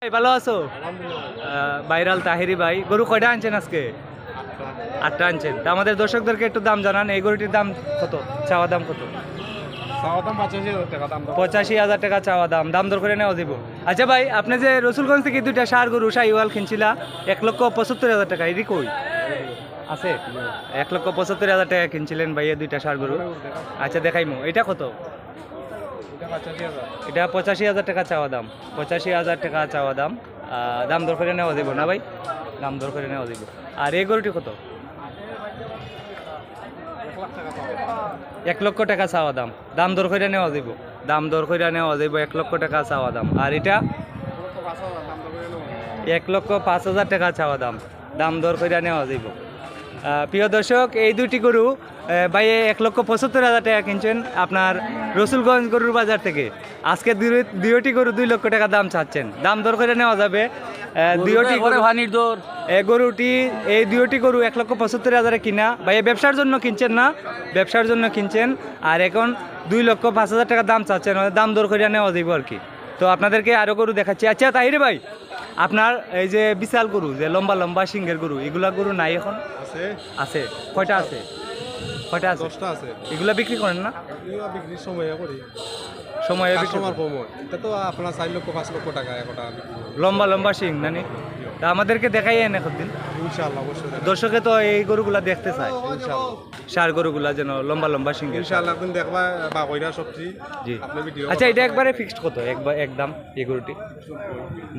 ভালো আছো? ভাইরাল তাহিরি ভাই, গরু কয়টা আনছেন আজকে? 8টা আনছেন। তা আমাদের দর্শকদেরকে একটু দাম জানান, এই গরুটির দাম কত, চাওয়া দাম কত? 85,000 টাকা চাওয়া দাম, দাম দর করে নেওয়া দিব। আচ্ছা ভাই, আপনি যে রসুলগঞ্জ থেকে দুইটা সার গরু শাহিওয়াল কিনছিলা 1,75,000 টাকা, এটি কই আছে? 1,75,000 টাকা কিনছিলেন ভাই এই দুইটা সার গরু। আচ্ছা দেখাইমু, এটা কত? এটা 85,000 টাকা চাওয়া দাম, 85,000 টাকা চাওয়া দাম। দাম দর করে নেওয়া দিব না ভাই, দাম দর করে নেওয়া দিব। আর এই গরুটি কত? 1 লক্ষ টাকা চাওয়া দাম, দাম দর করে নেওয়া দিব, দাম দর করে নেওয়া দিব, 1 লক্ষ টাকা চাওয়া দাম। আর এটা 1,05,000 টাকা চাওয়া দাম, দাম দর করে নেওয়া যাব। প্রিয় দর্শক, এই দুটি গরু ভাই 1,75,000 টাকা কিনছেন আপনার রসুলগঞ্জ গরুর বাজার থেকে। আজকে দুইটি গরু 2 লক্ষ টাকা দাম চাচ্ছেন, দাম দর করে নেওয়া যাবে। দুইটি গরুটি, এই দুইটি গরু 1,75,000 কিনা ভাই, ব্যবসার জন্য কিনছেন না, ব্যবসার জন্য কিনছেন। আর এখন 2,05,000 টাকা দাম চাচ্ছেন, দাম দর করে নেওয়া যাব আর কি। তো আপনাদেরকে আরও গরু দেখাচ্ছি। আচ্ছা তাহিরে ভাই, আপনার এই যে বিশাল গরু, যে লম্বা লম্বা সিংহের গরু, এগুলা গরু নাই এখন? আছে। কয়টা আছে? কয়টা আছে? 10টা আছে। এগুলা বিক্রি করেন না? বিক্রির সময়ে করি, সময়ে কাস্টমার কম হয়। এটা তো আপনার 4 লক্ষ 5 লক্ষ টাকা একটা লম্বা লম্বা সিং নানি। তা আমাদেরকে দেখাই এনে একদিন ইনশাআল্লাহ, অবশ্যই। দর্শকে তো এই গরুগুলা দেখতে চায়, ইনশাআল্লাহ সার গরুগুলা যেন লম্বা লম্বা সিং, ইনশাআল্লাহ একদিন দেখবা বা কইরা সবজি। জি আপনি ভিডিও। আচ্ছা, এটা একবারে ফিক্সড কত? একদম এই গরুটি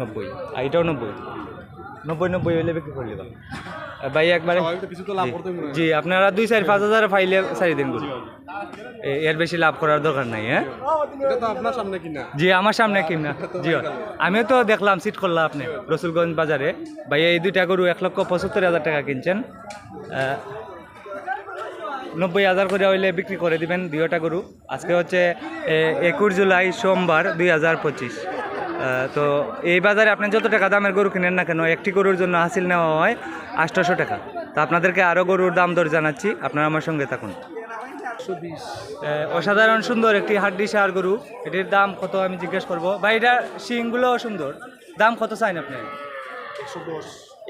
90, আর এটাও 90 হইলে বিক্রি করে দিবা ভাই একবারে। জি, আপনারা 2-4-5 হাজার ফাইলে সারি দিন গরু, এর বেশি লাভ করার দরকার নাই। হ্যাঁ, এটা তো আপনার সামনে কিনা? জি আমার সামনে কিনা। জি আমিও তো দেখলাম, সিট করলাম আপনি রসুলগঞ্জ বাজারে। ভাই এই দুইটা গরু 1,75,000 টাকা কিনছেন, 90,000 করে হইলে বিক্রি করে দিবেন দুইটা গরু। আজকে হচ্ছে 21 জুলাই সোমবার 2025। তো এই বাজারে আপনি যত টাকা দামের গরু কিনেন না কেন, একটি গরুর জন্য হাসিল নেওয়া হয় 800 টাকা। তো আপনাদেরকে আরও গরুর দাম দর জানাচ্ছি, আপনারা আমার সঙ্গে থাকুন। অসাধারণ সুন্দর একটি হাড্ডি সার গরু, এটির দাম কত আমি জিজ্ঞেস করবো ভাই। এটা শিংগুলোও সুন্দর, দাম কত চাইন আপনি?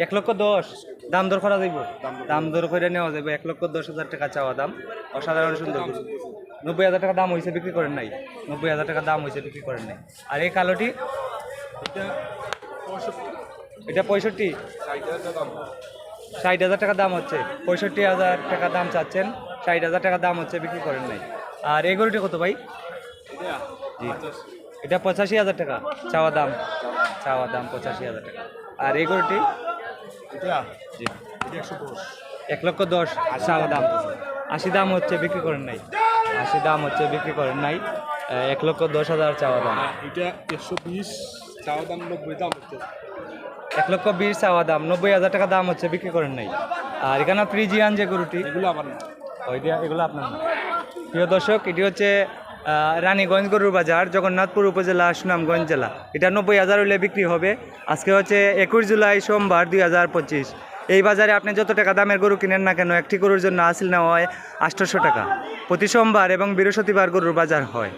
1,10,000। দাম দর করা যাইব, দাম দর করে নেওয়া যাবে। 1,10,000 টাকা চাওয়া দাম, অসাধারণ সুন্দর গরু। 90,000 টাকা দাম হয়েছে, বিক্রি করেন নাই? 90,000 টাকা দাম হয়েছে, বিক্রি করেন নাই। আর এই কালোটি, এটা 65, 60,000 টাকা দাম হচ্ছে, 65,000 টাকা দাম চাচ্ছেন, 60,000 টাকা দাম হচ্ছে, বিক্রি করেন নাই। আর এই গরুটি কত ভাই? জি, এটা 85,000 টাকা চাওয়া দাম, চাওয়া দাম 85,000 টাকা। আর এই গরুটি জি 1,10,000 চাওয়া দাম, 80 দাম হচ্ছে, বিক্রি করেন নাই। 80 দাম হচ্ছে, বিক্রি করেন নাই। 1,10,000 চাওয়া দাম। এটা 120 চাওয়া দাম, 90 দাম হচ্ছে। 1,20,000 চাওয়া দাম, 90,000 টাকা দাম হচ্ছে, বিক্রি করেন নাই। আর এখানে ফ্রিজিয়ান যে গরুটি, এগুলো আমার না, এগুলো আপনার না। প্রিয় দর্শক, এটি হচ্ছে রানীগঞ্জ গরুর বাজার, জগন্নাথপুর উপজেলা, সুনামগঞ্জ জেলা। এটা 90,000 হলে বিক্রি হবে। আজকে হচ্ছে 21 জুলাই সোমবার 2025। এই বাজারে আপনি যত টাকা দামের গরু কিনেন না কেন, একটি গরুর জন্য হাসিল নেওয়া হয় 800 টাকা। প্রতি সোমবার এবং বৃহস্পতিবার গরুর বাজার হয়।